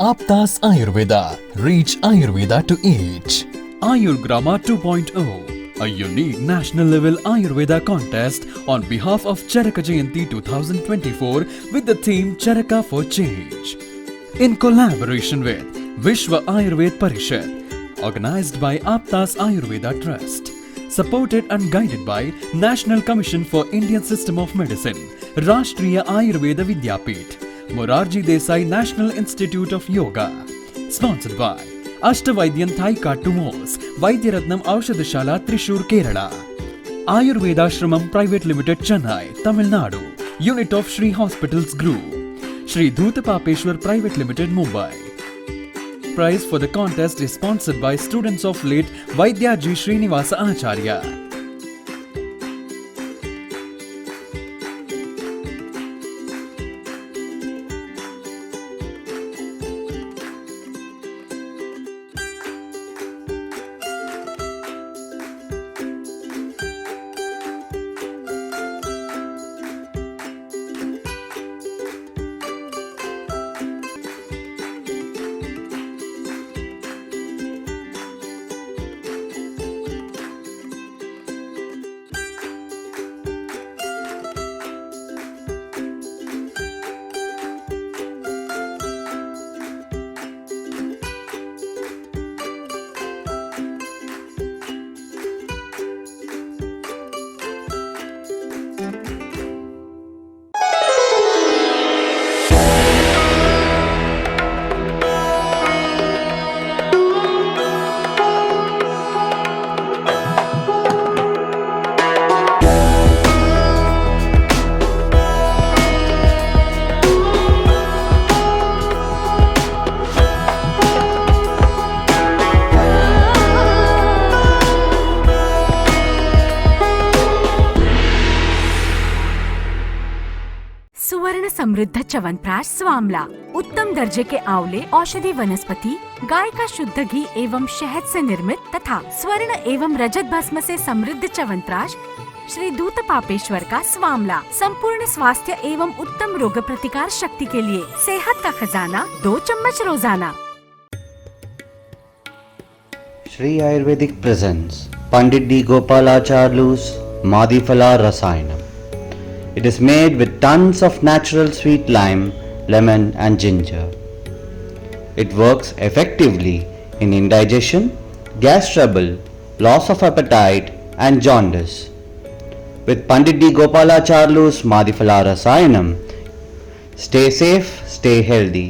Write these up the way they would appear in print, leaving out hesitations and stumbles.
Aptas Ayurveda. Reach Ayurveda to each. Ayurgrama 2.0, a unique national level Ayurveda contest on behalf of Charaka Jayanti 2024 with the theme Charaka for Change. In collaboration with Vishwa Ayurved Parishad, organized by Aptas Ayurveda Trust, supported and guided by National Commission for Indian System of Medicine, Rashtriya Ayurveda Vidyapith, Morarji Desai National Institute of Yoga, sponsored by Ashtavaidyan Thaika Tumos, Vaidyaratnam Aushadashala Trishur, Kerala, Ayurveda Shramam Private Limited, Chennai, Tamil Nadu, Unit of Shri Hospitals Group, Shri Dhutapapeshwar Private Limited, Mumbai. Prize for the contest is sponsored by students of late Vaidyaji Srinivasa Acharya. सुवर्ण समृद्ध च्यवनप्राश स्वामला, उत्तम दर्जे के आंवले औषधि वनस्पति, गाय का शुद्ध घी एवं शहद से निर्मित तथा स्वर्ण एवं रजत भस्म से समृद्ध च्यवनप्राश श्री धूतपापेश्वर का स्वामला, संपूर्ण स्वास्थ्य एवं उत्तम रोग प्रतिकार शक्ति के लिए सेहत का खजाना, 2 चम्मच रोजाना। Sri Ayurvedic presents Pandit D. Gopalacharlu's Madhifala Rasayanam. It is made with tons of natural sweet lime, lemon and ginger. It works effectively in indigestion, gas trouble, loss of appetite and jaundice. With Pandit D. Gopalacharlu's Madhifala Rasayanam, stay safe, stay healthy.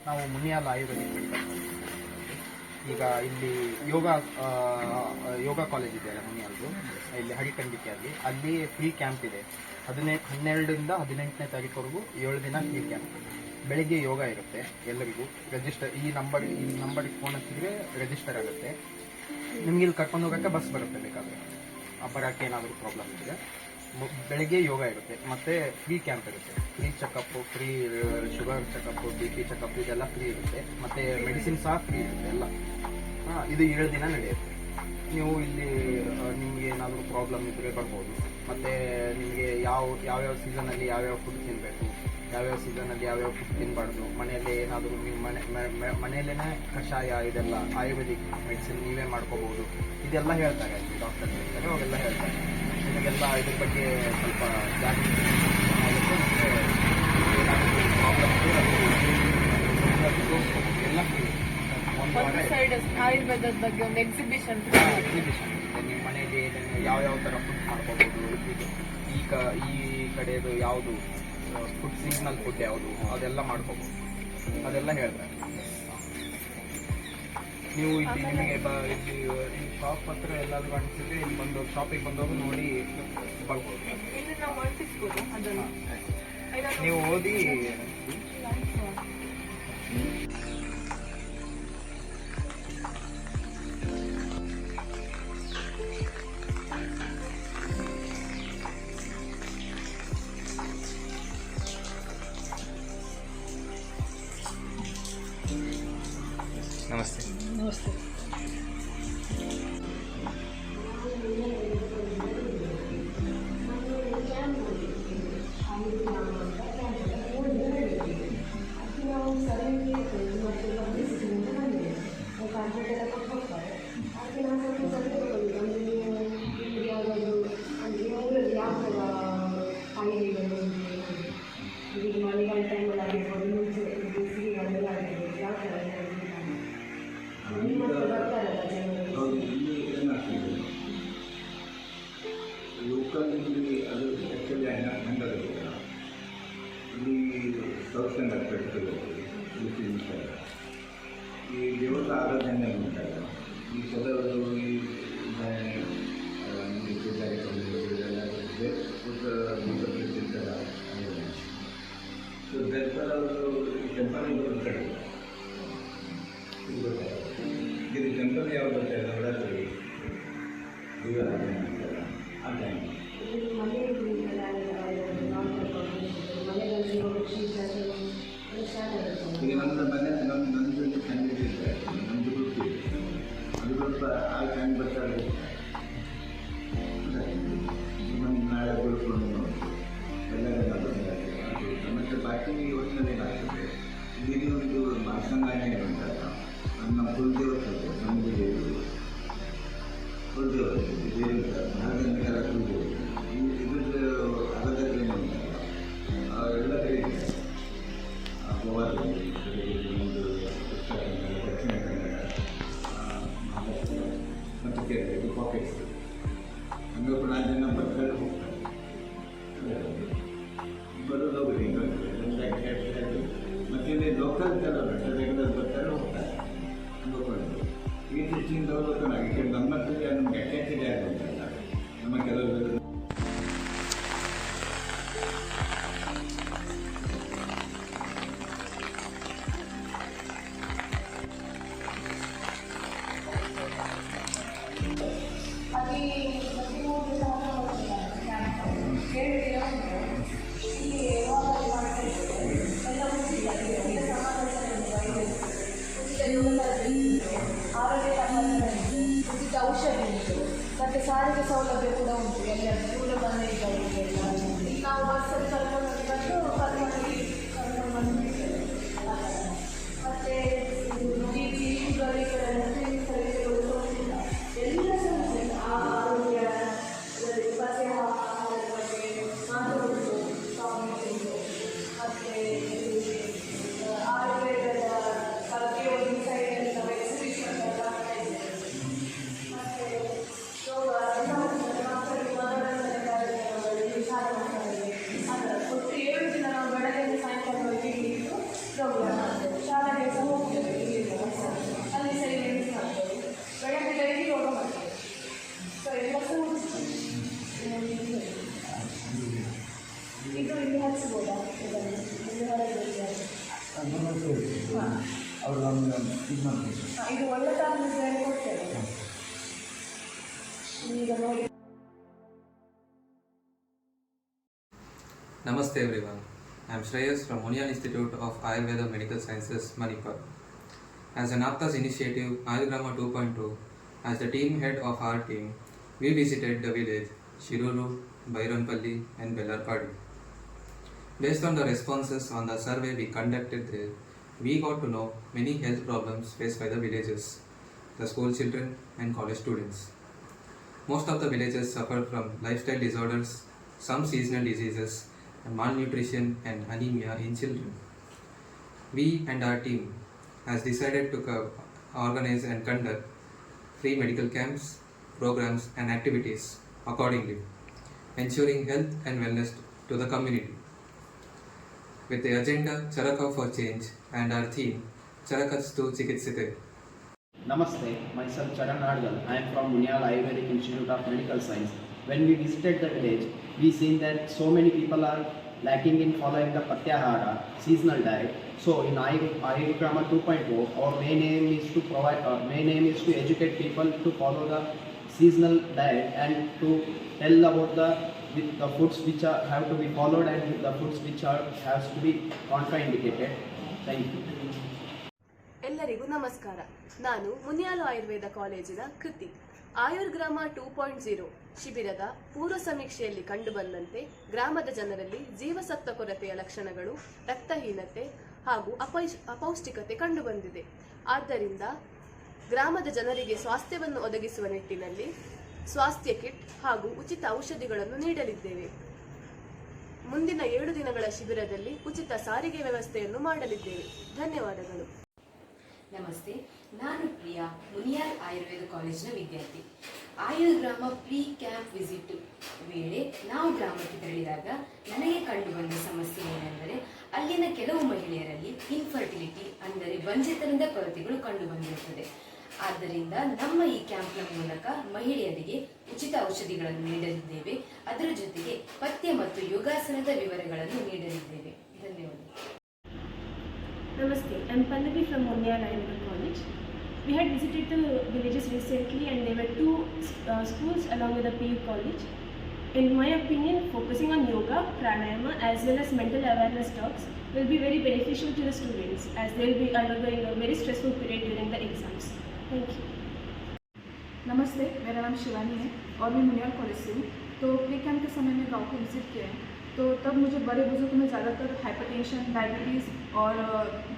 ನಾವು ಮುನಿಯಾಲ Ayurvedic medical ಈಗ ಇಲ್ಲಿ ಯೋಗ college ಇದೆಯಲ್ಲ ಮುನಿಯಾಲ್ದು, ಇಲ್ಲಿ ಹಡಿಕಂಡಿಕೆಯಲ್ಲಿ ಅಲ್ಲಿ free camp ಇದೆ. 12ರಿಂದ 18ನೇ ತಾರೀಕುವರೆಗೂ 7 ದಿನ free camp. ಬೆಳಿಗ್ಗೆ ಯೋಗ ಇರುತ್ತೆ ಎಲ್ಲರಿಗೂ. ರಿಜಿಸ್ಟರ್ ಈ ನಂಬರ್ಗೆ ಫೋನ್ ಹಚ್ಚಿದ್ರೆ ರಿಜಿಸ್ಟರ್ ಆಗುತ್ತೆ. ನಿಮ್ಗೆ ಇಲ್ಲಿ ಕರ್ಕೊಂಡು ಹೋಗೋಕ್ಕೆ ಬಸ್ ಬರುತ್ತೆ, ಬೇಕಾದರೆ ಬರೋಕ್ಕೆ ಏನಾದರೂ ಪ್ರಾಬ್ಲಮ್ ಇದ್ದರೆ. ಬೆಳಗ್ಗೆ ಯೋಗ ಇರುತ್ತೆ, ಮತ್ತು ಫ್ರೀ ಕ್ಯಾಂಪ್ ಇರುತ್ತೆ. Free checkup, free sugar checkup, BP checkup ಇದೆಲ್ಲ ಫ್ರೀ ಇರುತ್ತೆ. ಮತ್ತು ಮೆಡಿಸಿನ್ ಸಹ ಫ್ರೀ ಇರುತ್ತೆ ಎಲ್ಲ. ಇದು 7 ದಿನ ನಡೆಯುತ್ತೆ. ನೀವು ಇಲ್ಲಿ ನಿಮಗೆ ಏನಾದರೂ ಪ್ರಾಬ್ಲಮ್ ಇದ್ದರೆ ಬರ್ಬೋದು. ಮತ್ತು ನಿಮಗೆ ಯಾವ್ಯಾವ ಸೀಸನಲ್ಲಿ ಯಾವ್ಯಾವ ಫುಡ್ ತಿನ್ನಬೇಕು, ಯಾವ್ಯಾವ ಸೀಸನಲ್ಲಿ ಯಾವ್ಯಾವ ಫುಡ್ ತಿನ್ನಬಾರ್ದು, ಮನೆಯಲ್ಲೇ ಏನಾದರೂ ನೀವು ಮನೆಯಲ್ಲೇ ಕಷಾಯ ಇದೆಲ್ಲ ಆಯುರ್ವೇದಿಕ್ ಮೆಡಿಸಿನ್ ನೀವೇ ಮಾಡ್ಕೋಬೋದು, ಇದೆಲ್ಲ ಹೇಳ್ತಾರೆ ಅಲ್ಲಿ ಡಾಕ್ಟರ್ ಹೇಳ್ತಾರೆ, ಅವೆಲ್ಲ ಹೇಳ್ತಾರೆ. ನಿಮಗೆಲ್ಲ ಇದ್ರ ಬಗ್ಗೆ ಸ್ವಲ್ಪ ಜಾಗೃತಿ ಆಗುತ್ತೆ. ಮತ್ತು ಏನಾದರೂ ಪ್ರಾಬ್ಲಮ್ ಎಲ್ಲ ಆಯುರ್ವೇದದ ಬಗ್ಗೆ ಒಂದು ಎಕ್ಸಿಬಿಷನ್ ಇದೆ. ನಿಮ್ಮ ಮನೆಯಲ್ಲಿ ಯಾವ್ಯಾವ ಥರ ಫುಡ್ ಮಾಡ್ಕೋಬೋದು, ಈ ಕಡೆದು ಯಾವುದು ಫುಡ್ ಸೀಸನಲ್ ಫುಡ್ ಯಾವುದು ಅದೆಲ್ಲ ಮಾಡ್ಕೋಬೋದು, ಅದೆಲ್ಲ ಹೇಳ್ತಾರೆ. ನೀವು ಇಲ್ಲಿ ನಿಮಗೆ ಇಲ್ಲಿ ಶಾಪ್ ಹತ್ರ ಎಲ್ಲಾದರೂ ಅನಿಸಿದ್ರೆ ಇಲ್ಲಿ ಬಂದು ಶಾಪಿಗೆ ಬಂದವರು ನೋಡಿ ಬರ್ಬೋದು. ನೀವು ಓದಿ ನಮಸ್ತೆ. ಮಳೆಗಾಲ ಟೈಮಲ್ಲಿ ಆಗಿರ್ಬೋದು, ಮುಂಚೆ ಬೇಸಿಗೆಗಾಲೆಲ್ಲ ಆಗಿರ್ಬೋದು, ಯಾವ ಥರ ನಿಮ್ಮ ಹತ್ರ ಬರ್ತಾರಲ್ಲ ಜನರು. ಲೋಕಲ್ ಇಲ್ಲಿ ಅದು ಆ್ಯಕ್ಚುಲಿ ಹೆಂಗಾಗುತ್ತೆ ಇಲ್ಲಿ ಸೌತ್ ಕನ್ನಡ ಪೆಟ್ರೋಲ್ ಈ ದೇವರ ಆರಾಧನೆ ಉಂಟಲ್ಲ, ಈ ಕೆಲವರು ಈ ಸೊ ದರ್ಪರ್ ಅವರು ಟೆಂಪಲ್ ಒಂದು ಕಡೆ ಇದು ಟೆಂಪಲ್ ಯಾವ್ದು ಬರ್ತಾರೆ ನವರಾತ್ರಿ ದೀಪಾರಾಧನೆ ಅಂತಾರಲ್ಲ ಆ ಟೈಮ್. ಈಗ ನಮ್ಮ ಮನೆ ನಮ್ಮದು ಫ್ಯಾಮಿಲಿ ಇದೆ, ನಮ್ಮದು ಗ್ರೂಪ್ ಇದೆ, ಅದು ಸ್ವಲ್ಪ ಆ ಟೈಮ್ ಬರ್ತಾರೆ. ನಾಳೆ ಗುರುಕೊಂಡು ಎಲ್ಲರೂ ಮತ್ತು ಬಾಕಿ ಯೋಚನೆ ಏನಾಗ್ತದೆ, ಇಲ್ಲಿ ಒಂದು ಮಾಸಂಗಾಯನೆ ಉಂಟಲ್ಲ, ನಮ್ಮ ಕುಲದೇವತೆ ನಮ್ಮದು ದೇವರು ಕುಲದೇವತೆ ದೇವರ ನಾಗರಿಕರ ಕುಲದೇವತೆ ಇದ್ರದ್ದು ಅಗದಲ್ಲೇ ಉಂಟಲ್ಲ, ಎಲ್ಲ ಕಡೆ ಇದೆ. ಗೋವಾದಲ್ಲಿ ಒಂದು ಉತ್ತರ ಕನ್ನಡ, ದಕ್ಷಿಣ ಕನ್ನಡ, ಮಹಾರಾಷ್ಟ್ರ ಮತ್ತು ಕೇರಳ ಇದು ಪಾಕೆಟ್ಸ್. ಹಂಗೆ ಕೂಡ ಜನ ಬರ್ತಾರೆ ಹೋಗ್ತಾರೆ, ಬರೋದು ಹೋಗಿ ಮತ್ತು ಇಲ್ಲಿ ಲೋಕಲ್ ಕೆಲವರು ರೆಗ್ಯುಲರ್ ಬರ್ತಾರೆ ಹೋಗ್ತಾರೆ ನೋಡ್ಕೊಂಡು. ಈ ದೃಷ್ಟಿಯಿಂದ ಹೋಗೋದು ನಾವೀಗ ನಮ್ಮ ಹತ್ರ ನಮ್ಗೆ ಅಟ್ಯಾಚೆಡ್ ಆಗುತ್ತಲ್ಲ, ನಮ್ಮ ಕೆಲವರು ಉಚಿತ ಔಷಧಿ ಉಂಟು, ಮತ್ತು ಸಾರಿಗೆ ಸೌಲಭ್ಯ ಕೂಡ ಉಂಟು. ಎಲ್ಲ ದೂರ ಬಂದಿದ್ದವರಿಗೆಲ್ಲ ನಾವು ಬಸ್ಸಲ್ಲಿ ಕರ್ಕೊಂಡು ಬಂದು ಬಿಡ್ತೇವೆ. ಮತ್ತು ಎಲ್ಲ ಸಮಸ್ಯೆ ಆರೋಗ್ಯ ಪಥ್ಯ ಆಹಾರದ ಬಗ್ಗೆ ಮಾತು ಉಂಟು, ಉಂಟು. ಮತ್ತು ಆಯುರ್ವೇದದ ಬಗ್ಗೆ ಒಂದು ಸೈಡಲ್ಲಿ ನಾವು ಎಕ್ಸಿಬಿಷನ್ ಎಲ್ಲ ಮಾಡ್ತಾ ಇದ್ದೇವೆ. ಮತ್ತು ಯೋಗ ಎಲ್ಲ ಮಕ್ಕಳಿಗೆ ಮನೋರಂಜನೆ ಕಾರ್ಯಕ್ರಮಗಳು ಶಾಲಾ ಮಕ್ಕಳಿಗೆ ಅದರ ಒಟ್ಟು 7 ದಿನ ನಾವು ಬೆಳಗ್ಗೆ ಸಾಯಂಕಾಲವರೆಗೆ ಇಟ್ಟು ಪ್ರೋಗ್ರಾಮ್ ಮಾಡ್ತೇವೆ. ಶಾಲೆಗೆ ಸಹ ಹೋಗ್ತೇವೆ, ಇಲ್ಲಿಂದ ಅಲ್ಲಿ ಸಹ ಇವೆಂಟ್ಸ್ ಮಾಡ್ತೇವೆ. ಬೆಳಗ್ಗೆ ಡೈಲಿ ಯೋಗ ಮಾಡ್ತೇವೆ. ಸೊ ಎಲ್ಲ ಸಹ ಇದು ಇಲ್ಲಿ ಹಚ್ಬೋದಾ? ಇದನ್ನು ಇಲ್ಲಿ ಹೊರಗೆ ಇದು ಒಳ್ಳೆ ತಾಂತ್ರಿಕ ಕೊಡ್ತೇವೆ ಈಗ ನೋಡಿ. Namaste everyone. I am Shreyas from Munyan Institute of Ayurveda Medical Sciences, Manipur. As an Aptas initiative, Ayurgrama 2.2, as the team head of our team, we visited the village Shirulu, Baironpalli and Bellarpadi. Based on the responses on the survey we conducted there, we got to know many health problems faced by the villagers, the school children and college students. Most of the villagers suffer from lifestyle disorders, some seasonal diseases, and malnutrition and anemia in children. We and our team has decided to organize and conduct free medical camps, programs and activities accordingly, ensuring health and wellness to the community. With the agenda Charaka for Change and our theme Charakastu Chikitsite. Namaste, myself Charan Nadgal. I am from Munyal Ayurvedic Institute of Medical Science. When we visited the village, we seen that so many people are lacking in following the Pratyahara, seasonal diet. So in Ayurgrama 2.0, our main aim is to educate people to follow the seasonal diet and to tell about the foods which have to be followed and the foods which has to be contraindicated. Thank you. ಎಲ್ಲರಿಗೂ ಎಲ್ಲರಿಗೂ ನಮಸ್ಕಾರ. ನಾನು ಮುನಿಯಾಲು ಆಯುರ್ವೇದ ಕಾಲೇಜಿನ ಕೃತಿ. ಆಯುರ್ಗ್ರಾಮ 2.0 ಶಿಬಿರದ ಪೂರ್ವ ಸಮೀಕ್ಷೆಯಲ್ಲಿ ಕಂಡುಬಂದಂತೆ ಗ್ರಾಮದ ಜನರಲ್ಲಿ ಜೀವಸತ್ವ ಕೊರತೆಯ ಲಕ್ಷಣಗಳು, ರಕ್ತಹೀನತೆ ಹಾಗೂ ಅಪೌಷ್ಟಿಕತೆ ಕಂಡುಬಂದಿದೆ. ಆದ್ದರಿಂದ ಗ್ರಾಮದ ಜನರಿಗೆ ಸ್ವಾಸ್ಥ್ಯವನ್ನು ಒದಗಿಸುವ ನಿಟ್ಟಿನಲ್ಲಿ ಸ್ವಾಸ್ಥ್ಯ ಕಿಟ್ ಹಾಗೂ ಉಚಿತ ಔಷಧಿಗಳನ್ನು ನೀಡಲಿದ್ದೇವೆ. ಮುಂದಿನ 7 ದಿನಗಳ ಶಿಬಿರದಲ್ಲಿ ಉಚಿತ ಸಾರಿಗೆ ವ್ಯವಸ್ಥೆಯನ್ನು ಮಾಡಲಿದ್ದೇವೆ. ಧನ್ಯವಾದಗಳು. ನಮಸ್ತೆ, ನಾನು ಪ್ರಿಯಾ, ಮುನಿಯಾಲ್ ಆಯುರ್ವೇದ ಕಾಲೇಜಿನ ವಿದ್ಯಾರ್ಥಿ. ಆಯುರ್ಗ್ರಾಮ ಪ್ರೀ ಕ್ಯಾಂಪ್ ವಿಸಿಟ್ ವೇಳೆ ನಾವು ಗ್ರಾಮಕ್ಕೆ ತೆರಳಿದಾಗ ನನಗೆ ಕಂಡುಬಂದ ಸಮಸ್ಯೆ ಏನೆಂದರೆ ಅಲ್ಲಿನ ಕೆಲವು ಮಹಿಳೆಯರಲ್ಲಿ ಇನ್ಫರ್ಟಿಲಿಟಿ ಅಂದರೆ ಬಂಜೆತನದ ಕೊರತೆಗಳು ಕಂಡುಬಂದಿರುತ್ತದೆ. ಆದ್ದರಿಂದ ನಮ್ಮ ಈ ಕ್ಯಾಂಪ್ನ ಮೂಲಕ ಮಹಿಳೆಯರಿಗೆ ಉಚಿತ ಔಷಧಿಗಳನ್ನು ನೀಡಲಿದ್ದೇವೆ. ಅದರ ಜೊತೆಗೆ ಪಥ್ಯ ಮತ್ತು ಯೋಗಾಸನದ ವಿವರಗಳನ್ನು ನೀಡಲಿದ್ದೇವೆ. ಧನ್ಯವಾದ. Namaste, I'm Pallavi from Munyal Ayurveda College. We had visited the villages recently and there were 2 schools along with the PU college. In my opinion, focusing on yoga, pranayama as well as mental awareness talks will be very beneficial to the students as they will be undergoing a very stressful period during the exams. Thank you. नमस्ते, मेरा नाम शिवानी है और मैं मुनियाल college से हूँ. तो pre camp के समय में गाँव को विजिट किया है, तो तब मुझे बड़े बुजुर्ग में ज़्यादातर हाइपरटेंशन, डायबिटीज़ और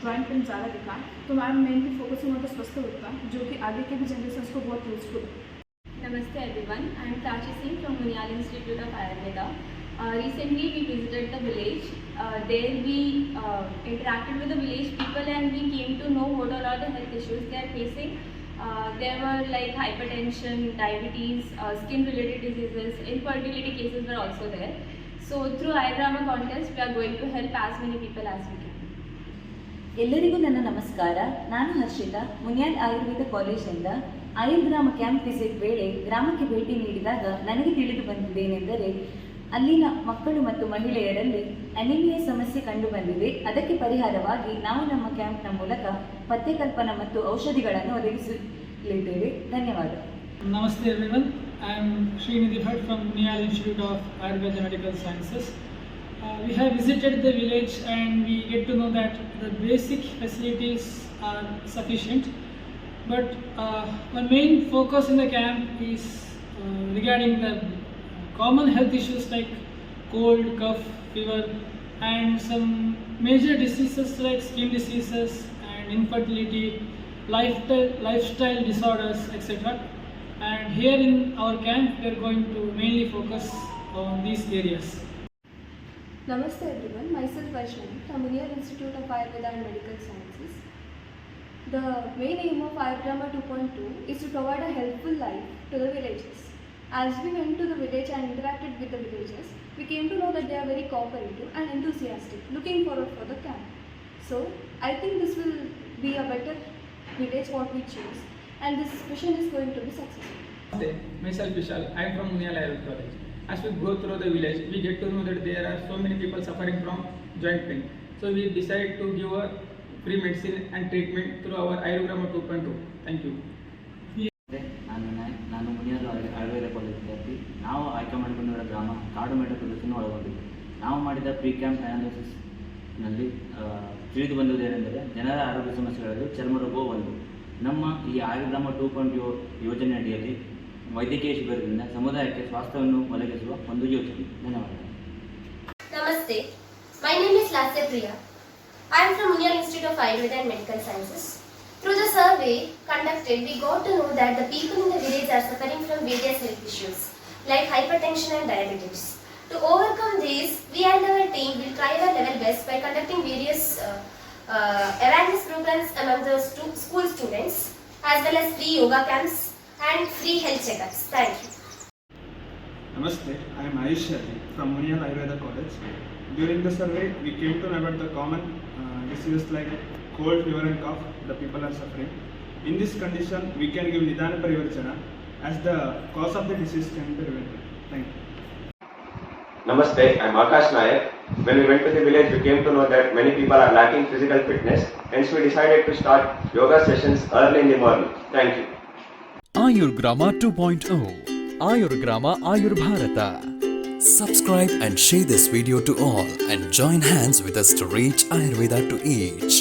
जॉइंट पेन ज़्यादा दिखा. तो मैं मेनली फोकसिंग ऑन द स्वस्थ होता जो कि आगे के भी जनरेशन को बहुत यूजफुल है. Namaste everyone, I am Prachi Singh from Munyal Institute of Ayurveda. Recently we visited the village. There we interacted with the village people and we came to know what all are the health issues they are facing. There were like hypertension, diabetes, skin related diseases, infertility cases were also there. So through Ayurgrama contest we are going to help as many people as we can. ಎಲ್ಲರಿಗೂ ನನ್ನ ನಮಸ್ಕಾರ. ನಾನು ಹರ್ಷಿತಾ, ಮುನಿಯಾಲ್ ಆಯುರ್ವೇದ ಕಾಲೇಜಿನಿಂದ Ayurgrama camp visit ವೇಳೆ ಗ್ರಾಮಕ್ಕೆ ಭೇಟಿ ನೀಡಿದಾಗ ನನಗೆ ತಿಳಿದು ಬಂದಿದ್ದೇನೆಂದರೆ ಅಲ್ಲಿನ ಮಕ್ಕಳು ಮತ್ತು ಮಹಿಳೆಯರಲ್ಲಿ ಅನಿಮಿಯಾ ಸಮಸ್ಯೆ ಕಂಡುಬಂದಿದೆ. ಅದಕ್ಕೆ ಪರಿಹಾರವಾಗಿ ನಾವು ನಮ್ಮ ಕ್ಯಾಂಪ್ನ ಮೂಲಕ ಪಥ್ಯಕಲ್ಪನಾ ಮತ್ತು ಔಷಧಿಗಳನ್ನು ಒದಗಿಸಲಿದ್ದೇವೆ. ಧನ್ಯವಾದ. ನಮಸ್ತೆ everyone, I am Srinidhi Bhatt from Munyal Institute of Ayurveda Medical Sciences. We have visited the village and we get to know that the basic facilities are sufficient, but the main focus in the camp is regarding the common health issues like cold, cough, fever and some major diseases like skin diseases and infertility, lifestyle disorders, etc. And here in our camp we are going to mainly focus on these areas. Namaste everyone, myself Vaishnavi from Munyal Institute of Ayurveda and Medical Sciences. The main aim of Ayurgrama 2.2 is to provide a helpful life to the villagers. As we went to the village and interacted with the villagers, we came to know that they are very cooperative and enthusiastic, looking forward for the camp. So I think this will be a better village what we choose, and this mission is going to be successful. Myself Vishal, I am from Munyal Ayurveda College. As we go through the village, we get to know that there are so many people suffering from joint pain. So we decided to give a free medicine and treatment through our Ayurgrama 2.2. Thank you. ನಾನು Muniyal Ayurveda college ವಿದ್ಯಾರ್ಥಿ. ನಾವು ಆಯ್ಕೆ ಮಾಡಿಕೊಂಡಿರುವ ಗ್ರಾಮ ಕಾಡುಮೇಡ ಪ್ರದೇಶವನ್ನು ಒಳಗೊಂಡಿದೆ. ನಾವು ಮಾಡಿದ ಪ್ರೀ ಕ್ಯಾಂಪ್ ಅನಾಲಿಸಿಸ್ನಲ್ಲಿ ತಿಳಿದು ಬಂದುದೇನೆಂದರೆ ಜನರ ಆರೋಗ್ಯ ಸಮಸ್ಯೆಗಳಲ್ಲಿ ಚರ್ಮ ರೋಗವು ಒಂದು. ನಮ್ಮ ಈ ಆಯುರ್ಗ್ರಾಮ 2.0 ಯೋಜನೆ ಅಡಿಯಲ್ಲಿ ವೈದ್ಯಕೀಯ ಶಿಬಿರದಿಂದ ಸಮುದಾಯಕ್ಕೆ ಸ್ವಾಸ್ಥ್ಯವನ್ನು ಒದಗಿಸುವ ಒಂದು ಯೋಜನೆ. ಧನ್ಯವಾದಗಳು. Namaste, my name is Lasya Priya. I am from Munyal Institute of Ayurveda and Medical Sciences. Through the survey conducted, we got to know that the people in the village are suffering from various health issues like hypertension and diabetes. To overcome these, we and our team will try our level best by conducting various awareness programs among the school students as well as free yoga camps and free health checkups. Thank you. Namaste, I am Ayush Shetty from Munyal Ayurveda College. During the survey, we came to know about the common diseases like cold, fever and cough the people are suffering. In this condition, we can give Nidana Parivarjana as the cause of the disease can be prevented. Thank you. Namaste, I am Akash Nayak. When we went to the village, we came to know that many people are lacking physical fitness, hence we decided to start yoga sessions early in the morning. Thank you. Ayurgrama 2.0, Ayurgrama Ayurbharata. Subscribe and share this video to all and join hands with us to reach Ayurveda to each.